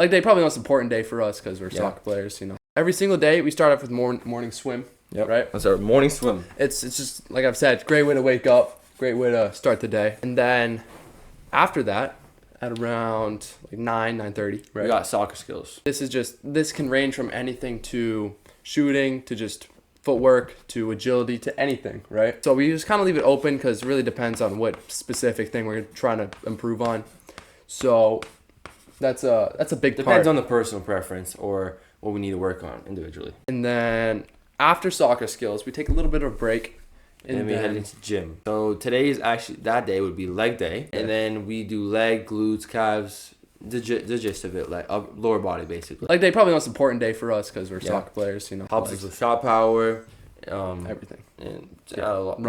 Leg day, probably the most important day for us because we're soccer players, Every single day we start off with morning swim. Yep. Right? That's our morning swim. It's just, like I've said, great way to wake up, great way to start the day. And then after that, at around like 9:30, right? We got soccer skills. This can range from anything to shooting to just footwork to agility to anything, right? So we just kind of leave it open because it really depends on what specific thing we're trying to improve on. So that's a big part. Depends on the personal preference or what we need to work on individually. And then after soccer skills, we take a little bit of a break. And then we head into gym. So today is actually, that day would be leg day. And then we do leg, glutes, calves, the gist of it, like lower body basically. Leg day, probably the most important day for us because we're soccer players, Helps us with shot power, everything. And running.